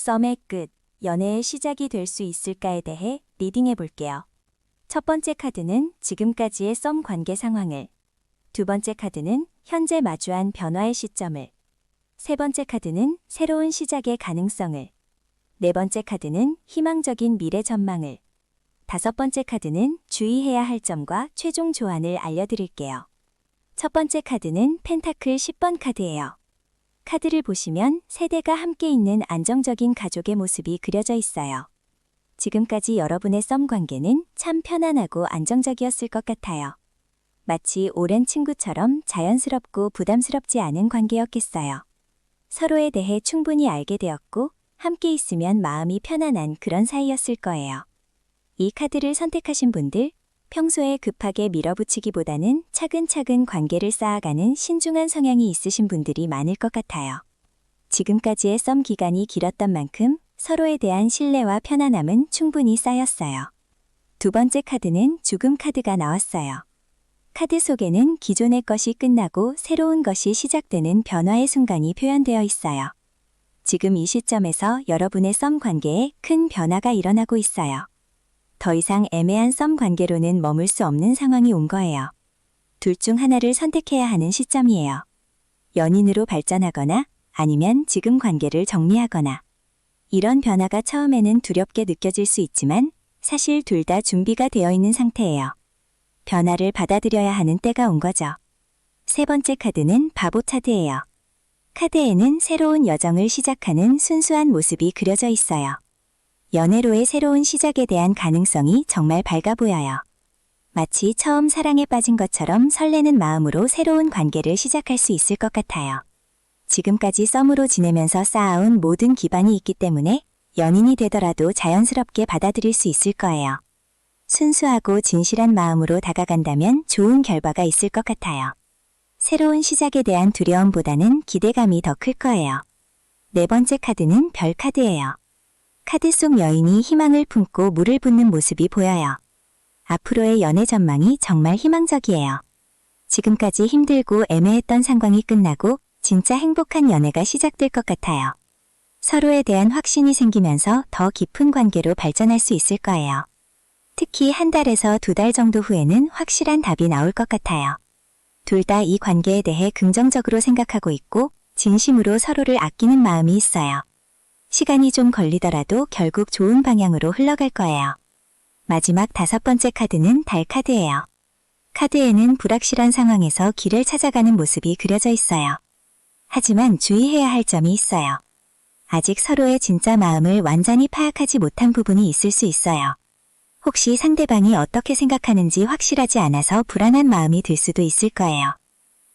썸의 끝, 연애의 시작이 될 수 있을까에 대해 리딩해 볼게요. 첫 번째 카드는 지금까지의 썸 관계 상황을, 두 번째 카드는 현재 마주한 변화의 시점을, 세 번째 카드는 새로운 시작의 가능성을, 네 번째 카드는 희망적인 미래 전망을, 다섯 번째 카드는 주의해야 할 점과 최종 조언을 알려드릴게요. 첫 번째 카드는 펜타클 10번 카드예요. 카드를 보시면 세대가 함께 있는 안정적인 가족의 모습이 그려져 있어요. 지금까지 여러분의 썸 관계는 참 편안하고 안정적이었을 것 같아요. 마치 오랜 친구처럼 자연스럽고 부담스럽지 않은 관계였겠어요. 서로에 대해 충분히 알게 되었고 함께 있으면 마음이 편안한 그런 사이였을 거예요. 이 카드를 선택하신 분들, 평소에 급하게 밀어붙이기보다는 차근차근 관계를 쌓아가는 신중한 성향이 있으신 분들이 많을 것 같아요. 지금까지의 썸 기간이 길었던 만큼 서로에 대한 신뢰와 편안함은 충분히 쌓였어요. 두 번째 카드는 죽음 카드가 나왔어요. 카드 속에는 기존의 것이 끝나고 새로운 것이 시작되는 변화의 순간이 표현되어 있어요. 지금 이 시점에서 여러분의 썸 관계에 큰 변화가 일어나고 있어요. 더 이상 애매한 썸 관계로는 머물 수 없는 상황이 온 거예요. 둘 중 하나를 선택해야 하는 시점이에요. 연인으로 발전하거나 아니면 지금 관계를 정리하거나. 이런 변화가 처음에는 두렵게 느껴질 수 있지만 사실 둘 다 준비가 되어 있는 상태예요. 변화를 받아들여야 하는 때가 온 거죠. 세 번째 카드는 바보 카드예요. 카드에는 새로운 여정을 시작하는 순수한 모습이 그려져 있어요. 연애로의 새로운 시작에 대한 가능성이 정말 밝아 보여요. 마치 처음 사랑에 빠진 것처럼 설레는 마음으로 새로운 관계를 시작할 수 있을 것 같아요. 지금까지 썸으로 지내면서 쌓아온 모든 기반이 있기 때문에 연인이 되더라도 자연스럽게 받아들일 수 있을 거예요. 순수하고 진실한 마음으로 다가간다면 좋은 결과가 있을 것 같아요. 새로운 시작에 대한 두려움보다는 기대감이 더 클 거예요. 네 번째 카드는 별 카드예요. 카드 속 여인이 희망을 품고 물을 붓는 모습이 보여요. 앞으로의 연애 전망이 정말 희망적이에요. 지금까지 힘들고 애매했던 상황이 끝나고 진짜 행복한 연애가 시작될 것 같아요. 서로에 대한 확신이 생기면서 더 깊은 관계로 발전할 수 있을 거예요. 특히 한 달에서 두 달 정도 후에는 확실한 답이 나올 것 같아요. 둘 다 이 관계에 대해 긍정적으로 생각하고 있고 진심으로 서로를 아끼는 마음이 있어요. 시간이 좀 걸리더라도 결국 좋은 방향으로 흘러갈 거예요. 마지막 다섯 번째 카드는 달 카드예요. 카드에는 불확실한 상황에서 길을 찾아가는 모습이 그려져 있어요. 하지만 주의해야 할 점이 있어요. 아직 서로의 진짜 마음을 완전히 파악하지 못한 부분이 있을 수 있어요. 혹시 상대방이 어떻게 생각하는지 확실하지 않아서 불안한 마음이 들 수도 있을 거예요.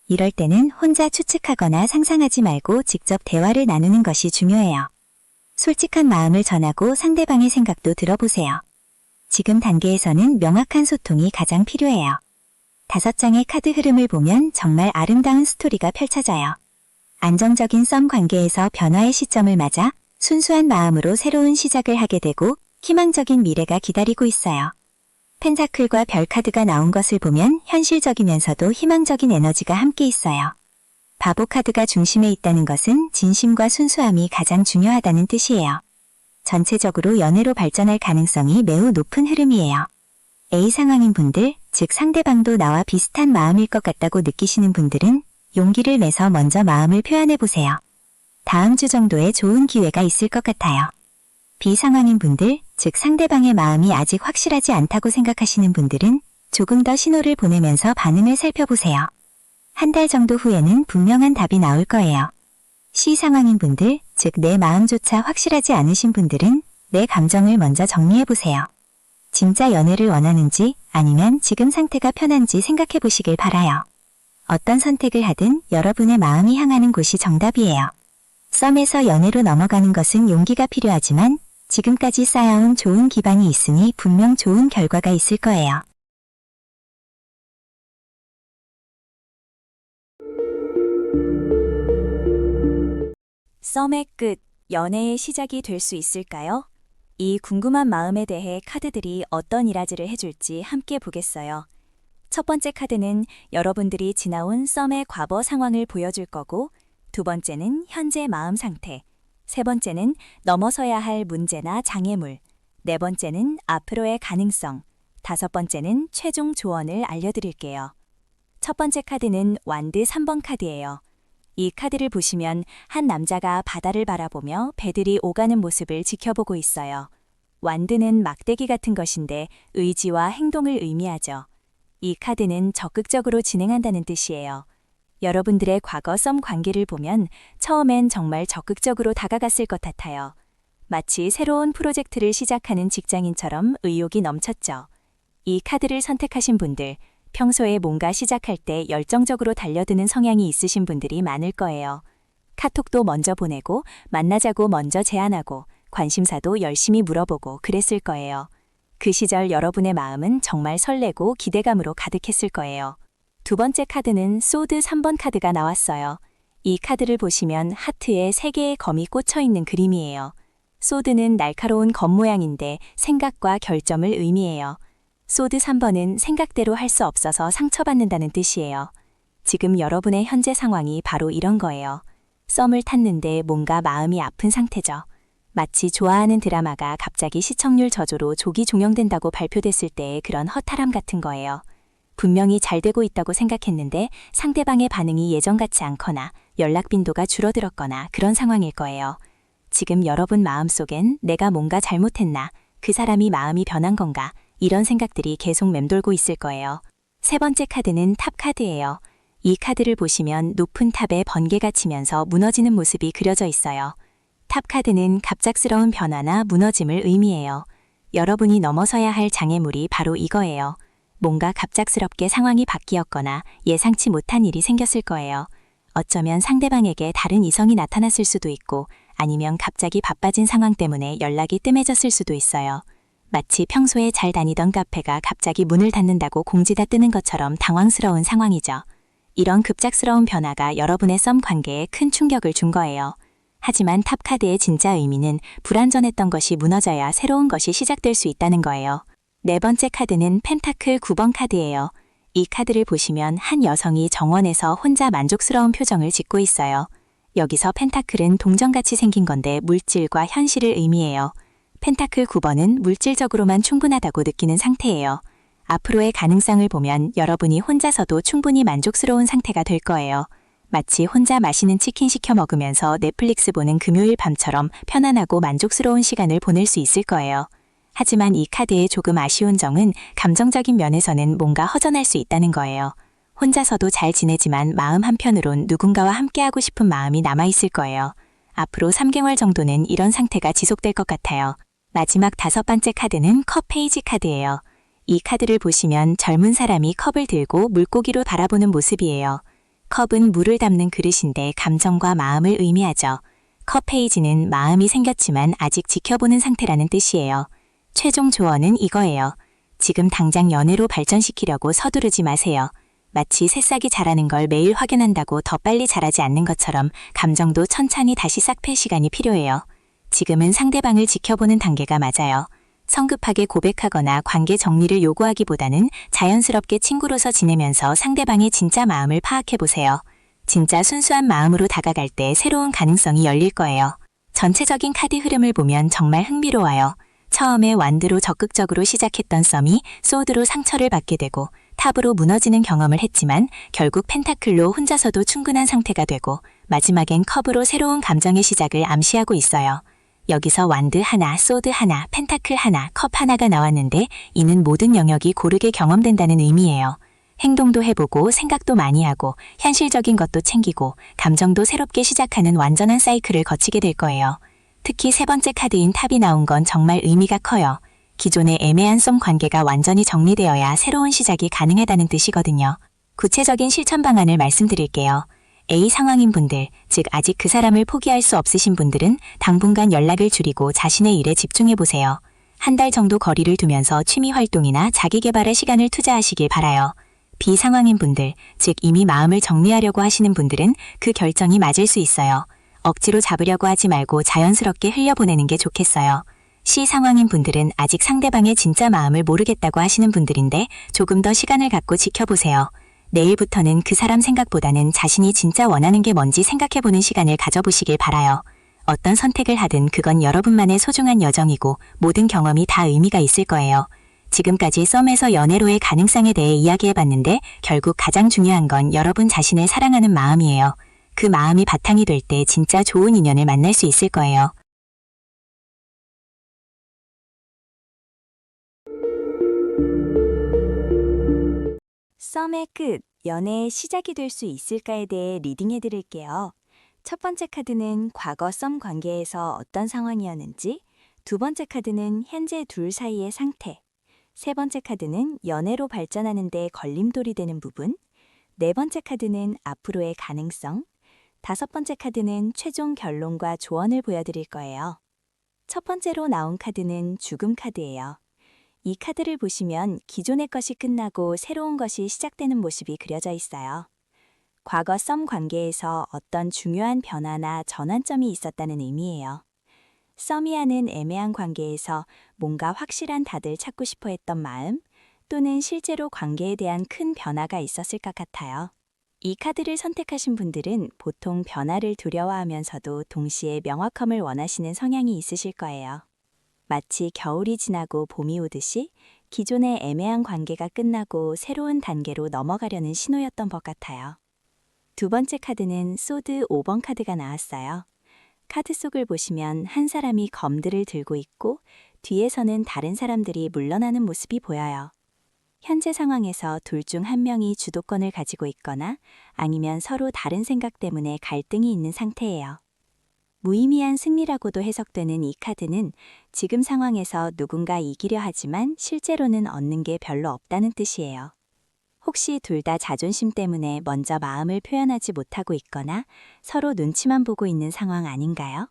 이럴 때는 혼자 추측하거나 상상하지 말고 직접 대화를 나누는 것이 중요해요. 솔직한 마음을 전하고 상대방의 생각도 들어보세요. 지금 단계에서는 명확한 소통이 가장 필요해요. 5장의 카드 흐름을 보면 정말 아름다운 스토리가 펼쳐져요. 안정적인 썸 관계에서 변화의 시점을 맞아 순수한 마음으로 새로운 시작을 하게 되고 희망적인 미래가 기다리고 있어요. 펜타클과 별 카드가 나온 것을 보면 현실적이면서도 희망적인 에너지가 함께 있어요. 바보 카드가 중심에 있다는 것은 진심과 순수함이 가장 중요하다는 뜻이에요. 전체적으로 연애로 발전할 가능성이 매우 높은 흐름이에요. A 상황인 분들, 즉 상대방도 나와 비슷한 마음일 것 같다고 느끼시는 분들은 용기를 내서 먼저 마음을 표현해보세요. 다음 주 정도에 좋은 기회가 있을 것 같아요. B 상황인 분들, 즉 상대방의 마음이 아직 확실하지 않다고 생각하시는 분들은 조금 더 신호를 보내면서 반응을 살펴보세요. 한 달 정도 후에는 분명한 답이 나올 거예요. C 상황인 분들, 즉 내 마음조차 확실하지 않으신 분들은 내 감정을 먼저 정리해보세요. 진짜 연애를 원하는지 아니면 지금 상태가 편한지 생각해 보시길 바라요. 어떤 선택을 하든 여러분의 마음이 향하는 곳이 정답이에요. 썸에서 연애로 넘어가는 것은 용기가 필요하지만 지금까지 쌓아온 좋은 기반이 있으니 분명 좋은 결과가 있을 거예요. 썸의 끝, 연애의 시작이 될 수 있을까요? 이 궁금한 마음에 대해 카드들이 어떤 이라지를 해줄지 함께 보겠어요. 첫 번째 카드는 여러분들이 지나온 썸의 과거 상황을 보여줄 거고, 두 번째는 현재 마음 상태, 세 번째는 넘어서야 할 문제나 장애물. 네 번째는 앞으로의 가능성. 다섯 번째는 최종 조언을 알려드릴게요. 첫 번째 카드는 완드 3번 카드예요. 이 카드를 보시면 한 남자가 바다를 바라보며 배들이 오가는 모습을 지켜보고 있어요. 완드는 막대기 같은 것인데 의지와 행동을 의미하죠. 이 카드는 적극적으로 진행한다는 뜻이에요. 여러분들의 과거 썸 관계를 보면 처음엔 정말 적극적으로 다가갔을 것 같아요. 마치 새로운 프로젝트를 시작하는 직장인처럼 의욕이 넘쳤죠. 이 카드를 선택하신 분들, 평소에 뭔가 시작할 때 열정적으로 달려드는 성향이 있으신 분들이 많을 거예요. 카톡도 먼저 보내고, 만나자고 먼저 제안하고, 관심사도 열심히 물어보고 그랬을 거예요. 그 시절 여러분의 마음은 정말 설레고 기대감으로 가득했을 거예요. 두 번째 카드는 소드 3번 카드가 나왔어요. 이 카드를 보시면 하트에 3개의 검이 꽂혀 있는 그림이에요. 소드는 날카로운 검 모양인데 생각과 결점을 의미해요. 소드 3번은 생각대로 할 수 없어서 상처받는다는 뜻이에요. 지금 여러분의 현재 상황이 바로 이런 거예요. 썸을 탔는데 뭔가 마음이 아픈 상태죠. 마치 좋아하는 드라마가 갑자기 시청률 저조로 조기 종영된다고 발표됐을 때의 그런 허탈함 같은 거예요. 분명히 잘 되고 있다고 생각했는데 상대방의 반응이 예전 같지 않거나 연락 빈도가 줄어들었거나 그런 상황일 거예요. 지금 여러분 마음속엔 내가 뭔가 잘못했나, 그 사람이 마음이 변한 건가, 이런 생각들이 계속 맴돌고 있을 거예요. 세 번째 카드는 탑 카드예요. 이 카드를 보시면 높은 탑에 번개가 치면서 무너지는 모습이 그려져 있어요. 탑 카드는 갑작스러운 변화나 무너짐을 의미해요. 여러분이 넘어서야 할 장애물이 바로 이거예요. 뭔가 갑작스럽게 상황이 바뀌었거나 예상치 못한 일이 생겼을 거예요. 어쩌면 상대방에게 다른 이성이 나타났을 수도 있고 아니면 갑자기 바빠진 상황 때문에 연락이 뜸해졌을 수도 있어요. 마치 평소에 잘 다니던 카페가 갑자기 문을 닫는다고 공지가 뜨는 것처럼 당황스러운 상황이죠. 이런 급작스러운 변화가 여러분의 썸 관계에 큰 충격을 준 거예요. 하지만 탑카드의 진짜 의미는 불완전했던 것이 무너져야 새로운 것이 시작될 수 있다는 거예요. 네 번째 카드는 펜타클 9번 카드예요. 이 카드를 보시면 한 여성이 정원에서 혼자 만족스러운 표정을 짓고 있어요. 여기서 펜타클은 동전같이 생긴 건데 물질과 현실을 의미해요. 펜타클 9번은 물질적으로만 충분하다고 느끼는 상태예요. 앞으로의 가능성을 보면 여러분이 혼자서도 충분히 만족스러운 상태가 될 거예요. 마치 혼자 맛있는 치킨 시켜 먹으면서 넷플릭스 보는 금요일 밤처럼 편안하고 만족스러운 시간을 보낼 수 있을 거예요. 하지만 이 카드의 조금 아쉬운 점은 감정적인 면에서는 뭔가 허전할 수 있다는 거예요. 혼자서도 잘 지내지만 마음 한편으론 누군가와 함께하고 싶은 마음이 남아있을 거예요. 앞으로 3개월 정도는 이런 상태가 지속될 것 같아요. 마지막 5번째 카드는 컵 페이지 카드예요. 이 카드를 보시면 젊은 사람이 컵을 들고 물고기로 바라보는 모습이에요. 컵은 물을 담는 그릇인데 감정과 마음을 의미하죠. 컵 페이지는 마음이 생겼지만 아직 지켜보는 상태라는 뜻이에요. 최종 조언은 이거예요. 지금 당장 연애로 발전시키려고 서두르지 마세요. 마치 새싹이 자라는 걸 매일 확인한다고 더 빨리 자라지 않는 것처럼 감정도 천천히 다시 싹팼 시간이 필요해요. 지금은 상대방을 지켜보는 단계가 맞아요. 성급하게 고백하거나 관계 정리를 요구하기보다는 자연스럽게 친구로서 지내면서 상대방의 진짜 마음을 파악해보세요. 진짜 순수한 마음으로 다가갈 때 새로운 가능성이 열릴 거예요. 전체적인 카드 흐름을 보면 정말 흥미로워요. 처음에 완드로 적극적으로 시작했던 썸이 소드로 상처를 받게 되고 탑으로 무너지는 경험을 했지만 결국 펜타클로 혼자서도 충분한 상태가 되고 마지막엔 컵으로 새로운 감정의 시작을 암시하고 있어요. 여기서 완드 하나, 소드 하나, 펜타클 하나, 컵 하나가 나왔는데 이는 모든 영역이 고르게 경험된다는 의미예요. 행동도 해보고 생각도 많이 하고 현실적인 것도 챙기고 감정도 새롭게 시작하는 완전한 사이클을 거치게 될 거예요. 특히 세 번째 카드인 탑이 나온 건 정말 의미가 커요. 기존의 애매한 썸 관계가 완전히 정리되어야 새로운 시작이 가능하다는 뜻이거든요. 구체적인 실천 방안을 말씀드릴게요. A 상황인 분들, 즉 아직 그 사람을 포기할 수 없으신 분들은 당분간 연락을 줄이고 자신의 일에 집중해보세요. 한 달 정도 거리를 두면서 취미 활동이나 자기 개발에 시간을 투자하시길 바라요. B 상황인 분들, 즉 이미 마음을 정리하려고 하시는 분들은 그 결정이 맞을 수 있어요. 억지로 잡으려고 하지 말고 자연스럽게 흘려보내는 게 좋겠어요. C 상황인 분들은 아직 상대방의 진짜 마음을 모르겠다고 하시는 분들인데 조금 더 시간을 갖고 지켜보세요. 내일부터는 그 사람 생각보다는 자신이 진짜 원하는 게 뭔지 생각해보는 시간을 가져보시길 바라요. 어떤 선택을 하든 그건 여러분만의 소중한 여정이고 모든 경험이 다 의미가 있을 거예요. 지금까지 썸에서 연애로의 가능성에 대해 이야기해봤는데 결국 가장 중요한 건 여러분 자신을 사랑하는 마음이에요. 그 마음이 바탕이 될 때 진짜 좋은 인연을 만날 수 있을 거예요. 썸의 끝, 연애의 시작이 될 수 있을까에 대해 리딩해 드릴게요. 첫 번째 카드는 과거 썸 관계에서 어떤 상황이었는지, 두 번째 카드는 현재 둘 사이의 상태, 세 번째 카드는 연애로 발전하는 데 걸림돌이 되는 부분, 네 번째 카드는 앞으로의 가능성, 다섯 번째 카드는 최종 결론과 조언을 보여드릴 거예요. 첫 번째로 나온 카드는 죽음 카드예요. 이 카드를 보시면 기존의 것이 끝나고 새로운 것이 시작되는 모습이 그려져 있어요. 과거 썸 관계에서 어떤 중요한 변화나 전환점이 있었다는 의미예요. 썸이 하는 애매한 관계에서 뭔가 확실한 답을 찾고 싶어 했던 마음, 또는 실제로 관계에 대한 큰 변화가 있었을 것 같아요. 이 카드를 선택하신 분들은 보통 변화를 두려워하면서도 동시에 명확함을 원하시는 성향이 있으실 거예요. 마치 겨울이 지나고 봄이 오듯이 기존의 애매한 관계가 끝나고 새로운 단계로 넘어가려는 신호였던 것 같아요. 두 번째 카드는 소드 5번 카드가 나왔어요. 카드 속을 보시면 한 사람이 검들을 들고 있고 뒤에서는 다른 사람들이 물러나는 모습이 보여요. 현재 상황에서 둘 중 한 명이 주도권을 가지고 있거나 아니면 서로 다른 생각 때문에 갈등이 있는 상태예요. 무의미한 승리라고도 해석되는 이 카드는 지금 상황에서 누군가 이기려 하지만 실제로는 얻는 게 별로 없다는 뜻이에요. 혹시 둘 다 자존심 때문에 먼저 마음을 표현하지 못하고 있거나 서로 눈치만 보고 있는 상황 아닌가요?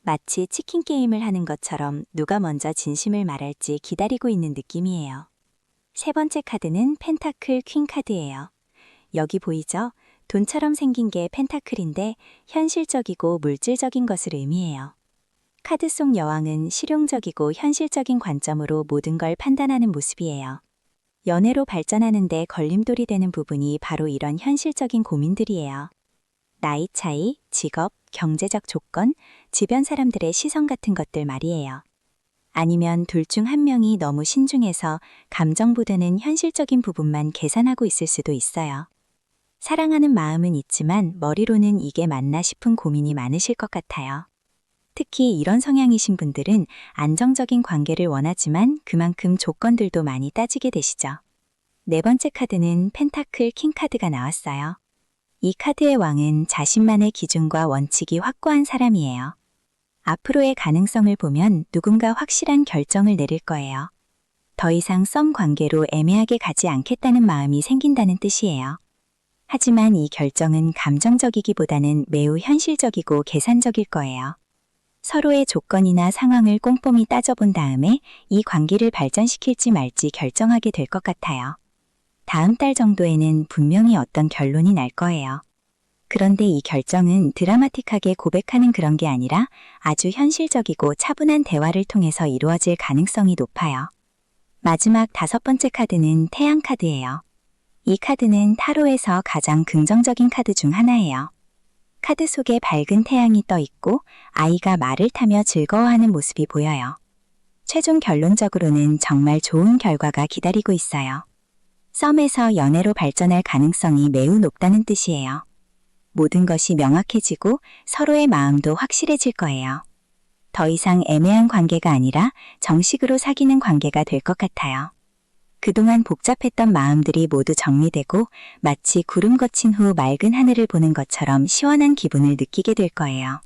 마치 치킨 게임을 하는 것처럼 누가 먼저 진심을 말할지 기다리고 있는 느낌이에요. 세 번째 카드는 펜타클 퀸 카드예요. 여기 보이죠? 돈처럼 생긴 게 펜타클인데 현실적이고 물질적인 것을 의미해요. 카드 속 여왕은 실용적이고 현실적인 관점으로 모든 걸 판단하는 모습이에요. 연애로 발전하는 데 걸림돌이 되는 부분이 바로 이런 현실적인 고민들이에요. 나이 차이, 직업, 경제적 조건, 주변 사람들의 시선 같은 것들 말이에요. 아니면 둘 중 한 명이 너무 신중해서 감정보다는 현실적인 부분만 계산하고 있을 수도 있어요. 사랑하는 마음은 있지만 머리로는 이게 맞나 싶은 고민이 많으실 것 같아요. 특히 이런 성향이신 분들은 안정적인 관계를 원하지만 그만큼 조건들도 많이 따지게 되시죠. 네 번째 카드는 펜타클 킹 카드가 나왔어요. 이 카드의 왕은 자신만의 기준과 원칙이 확고한 사람이에요. 앞으로의 가능성을 보면 누군가 확실한 결정을 내릴 거예요. 더 이상 썸 관계로 애매하게 가지 않겠다는 마음이 생긴다는 뜻이에요. 하지만 이 결정은 감정적이기보다는 매우 현실적이고 계산적일 거예요. 서로의 조건이나 상황을 꼼꼼히 따져본 다음에 이 관계를 발전시킬지 말지 결정하게 될 것 같아요. 다음 달 정도에는 분명히 어떤 결론이 날 거예요. 그런데 이 결정은 드라마틱하게 고백하는 그런 게 아니라 아주 현실적이고 차분한 대화를 통해서 이루어질 가능성이 높아요. 마지막 다섯 번째 카드는 태양 카드예요. 이 카드는 타로에서 가장 긍정적인 카드 중 하나예요. 카드 속에 밝은 태양이 떠 있고 아이가 말을 타며 즐거워하는 모습이 보여요. 최종 결론적으로는 정말 좋은 결과가 기다리고 있어요. 썸에서 연애로 발전할 가능성이 매우 높다는 뜻이에요. 모든 것이 명확해지고 서로의 마음도 확실해질 거예요. 더 이상 애매한 관계가 아니라 정식으로 사귀는 관계가 될 것 같아요. 그동안 복잡했던 마음들이 모두 정리되고 마치 구름 거친 후 맑은 하늘을 보는 것처럼 시원한 기분을 느끼게 될 거예요.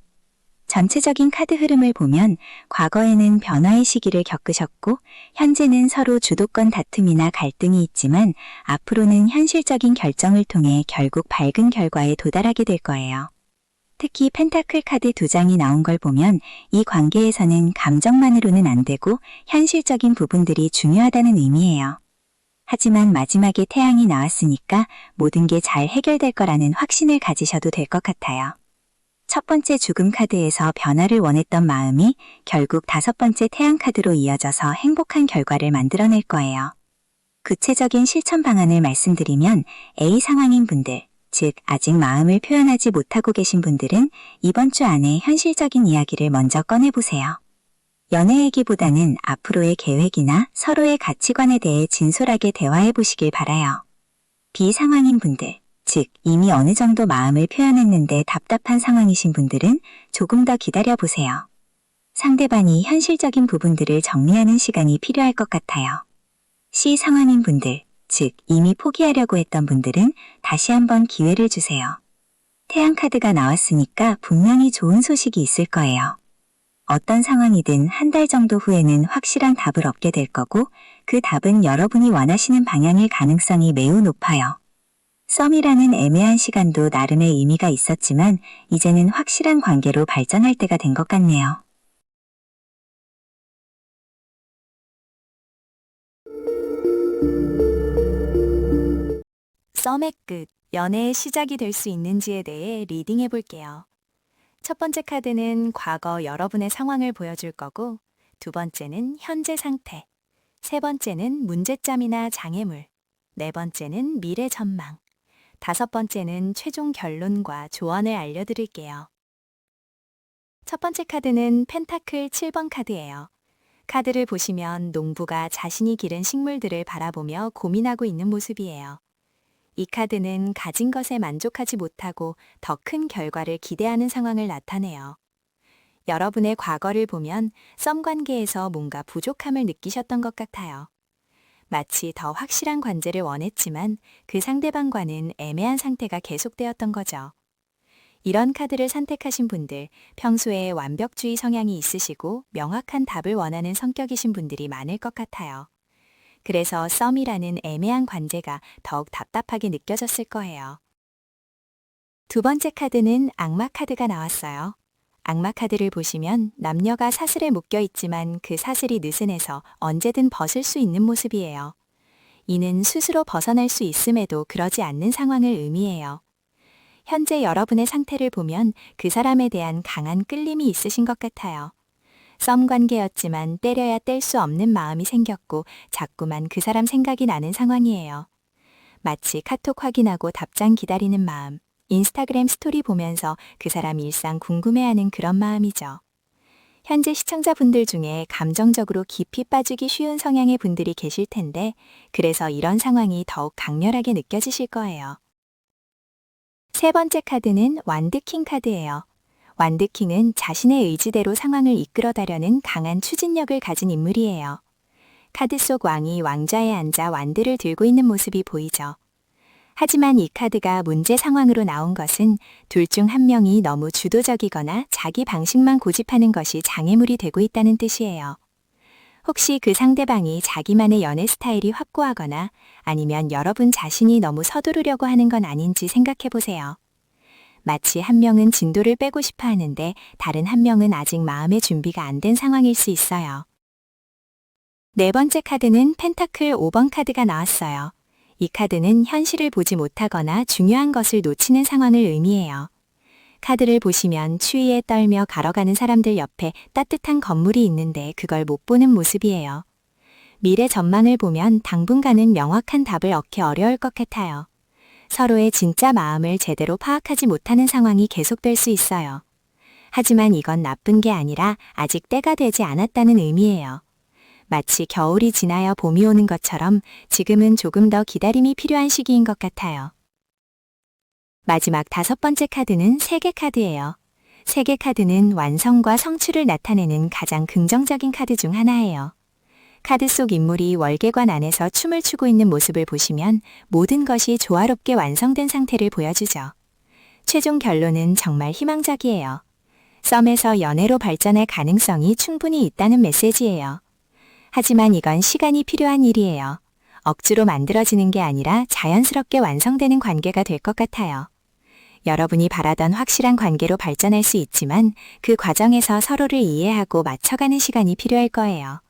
전체적인 카드 흐름을 보면 과거에는 변화의 시기를 겪으셨고 현재는 서로 주도권 다툼이나 갈등이 있지만 앞으로는 현실적인 결정을 통해 결국 밝은 결과에 도달하게 될 거예요. 특히 펜타클 카드 2장이 나온 걸 보면 이 관계에서는 감정만으로는 안 되고 현실적인 부분들이 중요하다는 의미예요. 하지만 마지막에 태양이 나왔으니까 모든 게 잘 해결될 거라는 확신을 가지셔도 될 것 같아요. 첫 번째 죽음 카드에서 변화를 원했던 마음이 결국 다섯 번째 태양 카드로 이어져서 행복한 결과를 만들어낼 거예요. 구체적인 실천 방안을 말씀드리면 A 상황인 분들, 즉 아직 마음을 표현하지 못하고 계신 분들은 이번 주 안에 현실적인 이야기를 먼저 꺼내보세요. 연애 얘기보다는 앞으로의 계획이나 서로의 가치관에 대해 진솔하게 대화해 보시길 바라요. 비상황인 분들, 즉 이미 어느 정도 마음을 표현했는데 답답한 상황이신 분들은 조금 더 기다려 보세요. 상대방이 현실적인 부분들을 정리하는 시간이 필요할 것 같아요. 시 상황인 분들, 즉 이미 포기하려고 했던 분들은 다시 한번 기회를 주세요. 태양 카드가 나왔으니까 분명히 좋은 소식이 있을 거예요. 어떤 상황이든 한 달 정도 후에는 확실한 답을 얻게 될 거고 그 답은 여러분이 원하시는 방향일 가능성이 매우 높아요. 썸이라는 애매한 시간도 나름의 의미가 있었지만 이제는 확실한 관계로 발전할 때가 된 것 같네요. 썸의 끝, 연애의 시작이 될 수 있는지에 대해 리딩해 볼게요. 첫 번째 카드는 과거 여러분의 상황을 보여줄 거고, 두 번째는 현재 상태, 세 번째는 문제점이나 장애물, 네 번째는 미래 전망, 다섯 번째는 최종 결론과 조언을 알려드릴게요. 첫 번째 카드는 펜타클 7번 카드예요. 카드를 보시면 농부가 자신이 기른 식물들을 바라보며 고민하고 있는 모습이에요. 이 카드는 가진 것에 만족하지 못하고 더 큰 결과를 기대하는 상황을 나타내요. 여러분의 과거를 보면 썸 관계에서 뭔가 부족함을 느끼셨던 것 같아요. 마치 더 확실한 관계를 원했지만 그 상대방과는 애매한 상태가 계속되었던 거죠. 이런 카드를 선택하신 분들, 평소에 완벽주의 성향이 있으시고 명확한 답을 원하는 성격이신 분들이 많을 것 같아요. 그래서 썸이라는 애매한 관계가 더욱 답답하게 느껴졌을 거예요. 두 번째 카드는 악마 카드가 나왔어요. 악마 카드를 보시면 남녀가 사슬에 묶여 있지만 그 사슬이 느슨해서 언제든 벗을 수 있는 모습이에요. 이는 스스로 벗어날 수 있음에도 그러지 않는 상황을 의미해요. 현재 여러분의 상태를 보면 그 사람에 대한 강한 끌림이 있으신 것 같아요. 썸 관계였지만 때려야 뗄 수 없는 마음이 생겼고 자꾸만 그 사람 생각이 나는 상황이에요. 마치 카톡 확인하고 답장 기다리는 마음, 인스타그램 스토리 보면서 그 사람 일상 궁금해하는 그런 마음이죠. 현재 시청자분들 중에 감정적으로 깊이 빠지기 쉬운 성향의 분들이 계실 텐데 그래서 이런 상황이 더욱 강렬하게 느껴지실 거예요. 세 번째 카드는 완드킹 카드예요. 완드킹은 자신의 의지대로 상황을 이끌어가려는 강한 추진력을 가진 인물이에요. 카드 속 왕이 왕좌에 앉아 완드를 들고 있는 모습이 보이죠. 하지만 이 카드가 문제 상황으로 나온 것은 둘 중 한 명이 너무 주도적이거나 자기 방식만 고집하는 것이 장애물이 되고 있다는 뜻이에요. 혹시 그 상대방이 자기만의 연애 스타일이 확고하거나 아니면 여러분 자신이 너무 서두르려고 하는 건 아닌지 생각해 보세요. 마치 한 명은 진도를 빼고 싶어 하는데 다른 한 명은 아직 마음의 준비가 안 된 상황일 수 있어요. 네 번째 카드는 펜타클 5번 카드가 나왔어요. 이 카드는 현실을 보지 못하거나 중요한 것을 놓치는 상황을 의미해요. 카드를 보시면 추위에 떨며 걸어가는 사람들 옆에 따뜻한 건물이 있는데 그걸 못 보는 모습이에요. 미래 전망을 보면 당분간은 명확한 답을 얻기 어려울 것 같아요. 서로의 진짜 마음을 제대로 파악하지 못하는 상황이 계속될 수 있어요. 하지만 이건 나쁜 게 아니라 아직 때가 되지 않았다는 의미예요. 마치 겨울이 지나여 봄이 오는 것처럼 지금은 조금 더 기다림이 필요한 시기인 것 같아요. 마지막 다섯 번째 카드는 세계 카드예요. 세계 카드는 완성과 성취를 나타내는 가장 긍정적인 카드 중 하나예요. 카드 속 인물이 월계관 안에서 춤을 추고 있는 모습을 보시면 모든 것이 조화롭게 완성된 상태를 보여주죠. 최종 결론은 정말 희망적이에요. 썸에서 연애로 발전할 가능성이 충분히 있다는 메시지예요. 하지만 이건 시간이 필요한 일이에요. 억지로 만들어지는 게 아니라 자연스럽게 완성되는 관계가 될 것 같아요. 여러분이 바라던 확실한 관계로 발전할 수 있지만 그 과정에서 서로를 이해하고 맞춰가는 시간이 필요할 거예요.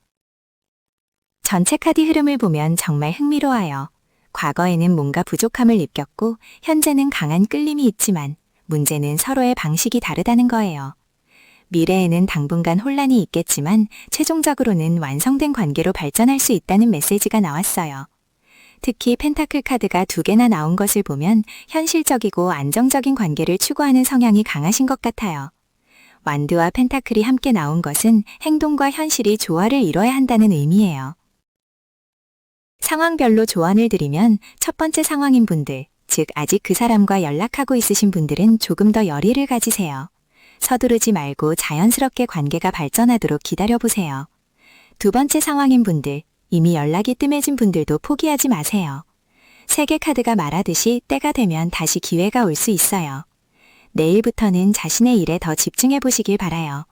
전체 카드 흐름을 보면 정말 흥미로워요. 과거에는 뭔가 부족함을 느꼈고 현재는 강한 끌림이 있지만 문제는 서로의 방식이 다르다는 거예요. 미래에는 당분간 혼란이 있겠지만 최종적으로는 완성된 관계로 발전할 수 있다는 메시지가 나왔어요. 특히 펜타클 카드가 2개나 나온 것을 보면 현실적이고 안정적인 관계를 추구하는 성향이 강하신 것 같아요. 완드와 펜타클이 함께 나온 것은 행동과 현실이 조화를 이뤄야 한다는 의미예요. 상황별로 조언을 드리면 첫 번째 상황인 분들, 즉 아직 그 사람과 연락하고 있으신 분들은 조금 더 열의를 가지세요. 서두르지 말고 자연스럽게 관계가 발전하도록 기다려보세요. 두 번째 상황인 분들, 이미 연락이 뜸해진 분들도 포기하지 마세요. 3개 카드가 말하듯이 때가 되면 다시 기회가 올 수 있어요. 내일부터는 자신의 일에 더 집중해 보시길 바라요.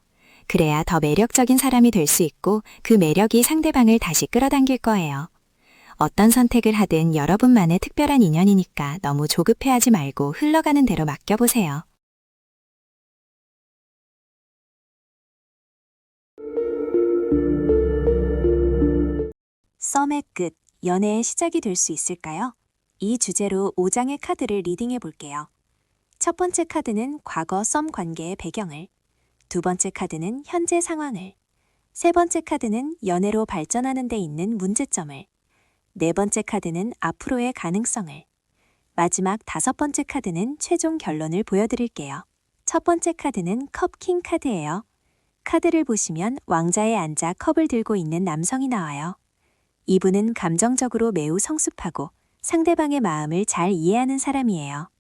그래야 더 매력적인 사람이 될 수 있고 그 매력이 상대방을 다시 끌어당길 거예요. 어떤 선택을 하든 여러분만의 특별한 인연이니까 너무 조급해하지 말고 흘러가는 대로 맡겨보세요. 썸의 끝, 연애의 시작이 될 수 있을까요? 이 주제로 5장의 카드를 리딩해 볼게요. 첫 번째 카드는 과거 썸 관계의 배경을, 두 번째 카드는 현재 상황을, 세 번째 카드는 연애로 발전하는 데 있는 문제점을, 네 번째 카드는 앞으로의 가능성을, 마지막 5번째 카드는 최종 결론을 보여드릴게요. 첫 번째 카드는 컵킹 카드예요. 카드를 보시면 왕자에 앉아 컵을 들고 있는 남성이 나와요. 이분은 감정적으로 매우 성숙하고 상대방의 마음을 잘 이해하는 사람이에요.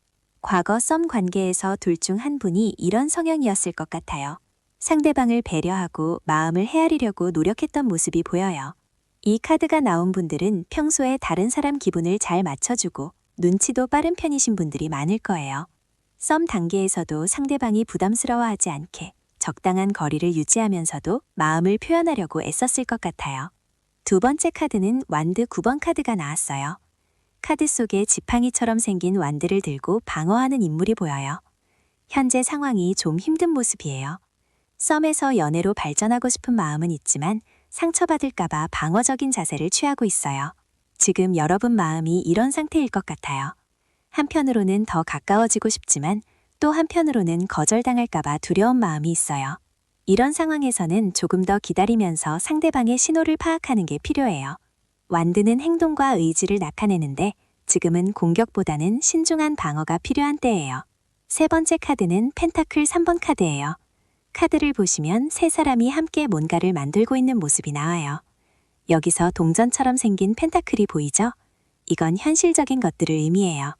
과거 썸 관계에서 둘 중 한 분이 이런 성향이었을 것 같아요. 상대방을 배려하고 마음을 헤아리려고 노력했던 모습이 보여요. 이 카드가 나온 분들은 평소에 다른 사람 기분을 잘 맞춰주고 눈치도 빠른 편이신 분들이 많을 거예요. 썸 단계에서도 상대방이 부담스러워하지 않게 적당한 거리를 유지하면서도 마음을 표현하려고 애썼을 것 같아요. 두 번째 카드는 완드 9번 카드가 나왔어요. 카드 속에 지팡이처럼 생긴 완드를 들고 방어하는 인물이 보여요. 현재 상황이 좀 힘든 모습이에요. 썸에서 연애로 발전하고 싶은 마음은 있지만 상처받을까봐 방어적인 자세를 취하고 있어요. 지금 여러분 마음이 이런 상태일 것 같아요. 한편으로는 더 가까워지고 싶지만 또 한편으로는 거절당할까봐 두려운 마음이 있어요. 이런 상황에서는 조금 더 기다리면서 상대방의 신호를 파악하는 게 필요해요. 완드는 행동과 의지를 나타내는데 지금은 공격보다는 신중한 방어가 필요한 때예요. 세 번째 카드는 펜타클 3번 카드예요. 카드를 보시면 세 사람이 함께 뭔가를 만들고 있는 모습이 나와요. 여기서 동전처럼 생긴 펜타클이 보이죠? 이건 현실적인 것들을 의미해요.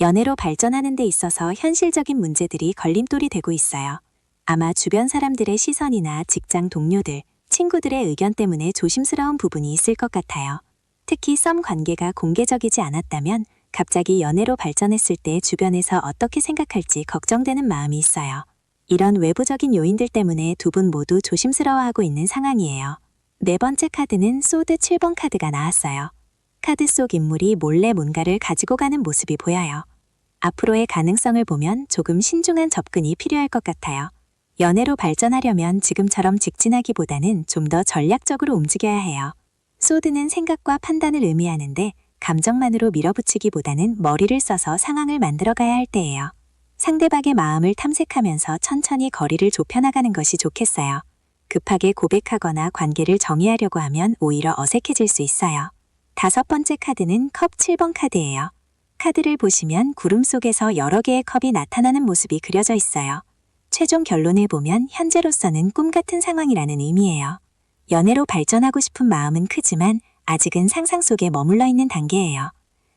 연애로 발전하는 데 있어서 현실적인 문제들이 걸림돌이 되고 있어요. 아마 주변 사람들의 시선이나 직장 동료들, 친구들의 의견 때문에 조심스러운 부분이 있을 것 같아요. 특히 썸 관계가 공개적이지 않았다면 갑자기 연애로 발전했을 때 주변에서 어떻게 생각할지 걱정되는 마음이 있어요. 이런 외부적인 요인들 때문에 두 분 모두 조심스러워하고 있는 상황이에요. 네 번째 카드는 소드 7번 카드가 나왔어요. 카드 속 인물이 몰래 뭔가를 가지고 가는 모습이 보여요. 앞으로의 가능성을 보면 조금 신중한 접근이 필요할 것 같아요. 연애로 발전하려면 지금처럼 직진하기보다는 좀 더 전략적으로 움직여야 해요. 소드는 생각과 판단을 의미하는데 감정만으로 밀어붙이기보다는 머리를 써서 상황을 만들어가야 할 때예요. 상대방의 마음을 탐색하면서 천천히 거리를 좁혀나가는 것이 좋겠어요. 급하게 고백하거나 관계를 정의하려고 하면 오히려 어색해질 수 있어요. 5번째 카드는 컵 7번 카드예요. 카드를 보시면 구름 속에서 여러 개의 컵이 나타나는 모습이 그려져 있어요. 최종 결론을 보면 현재로서는 꿈 같은 상황이라는 의미예요. 연애로 발전하고 싶은 마음은 크지만 아직은 상상 속에 머물러 있는 단계예요.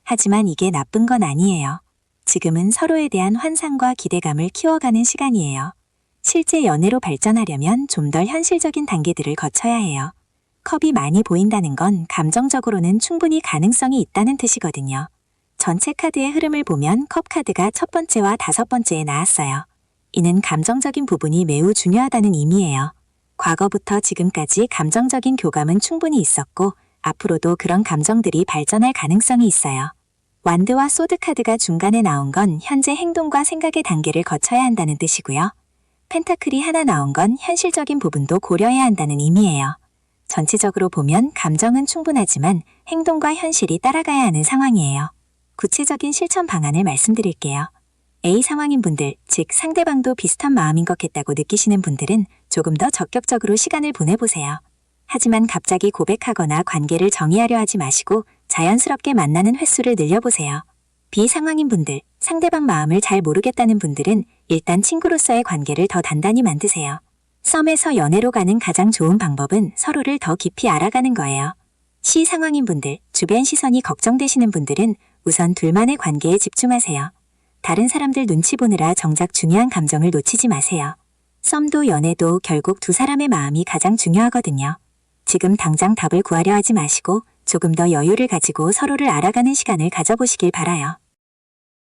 하지만 이게 나쁜 건 아니에요. 지금은 서로에 대한 환상과 기대감을 키워가는 시간이에요. 실제 연애로 발전하려면 좀 더 현실적인 단계들을 거쳐야 해요. 컵이 많이 보인다는 건 감정적으로는 충분히 가능성이 있다는 뜻이거든요. 전체 카드의 흐름을 보면 컵 카드가 첫 번째와 5번째에 나왔어요. 이는 감정적인 부분이 매우 중요하다는 의미예요. 과거부터 지금까지 감정적인 교감은 충분히 있었고 앞으로도 그런 감정들이 발전할 가능성이 있어요. 완드와 소드 카드가 중간에 나온 건 현재 행동과 생각의 단계를 거쳐야 한다는 뜻이고요. 펜타클이 하나 나온 건 현실적인 부분도 고려해야 한다는 의미예요. 전체적으로 보면 감정은 충분하지만 행동과 현실이 따라가야 하는 상황이에요. 구체적인 실천 방안을 말씀드릴게요. A 상황인 분들, 즉 상대방도 비슷한 마음인 것 같다고 느끼시는 분들은 조금 더 적극적으로 시간을 보내보세요. 하지만 갑자기 고백하거나 관계를 정의하려 하지 마시고 자연스럽게 만나는 횟수를 늘려보세요. 비상황인 분들, 상대방 마음을 잘 모르겠다는 분들은 일단 친구로서의 관계를 더 단단히 만드세요. 썸에서 연애로 가는 가장 좋은 방법은 서로를 더 깊이 알아가는 거예요. 시상황인 분들, 주변 시선이 걱정되시는 분들은 우선 둘만의 관계에 집중하세요. 다른 사람들 눈치 보느라 정작 중요한 감정을 놓치지 마세요. 썸도 연애도 결국 두 사람의 마음이 가장 중요하거든요. 지금 당장 답을 구하려 하지 마시고 조금 더 여유를 가지고 서로를 알아가는 시간을 가져보시길 바라요.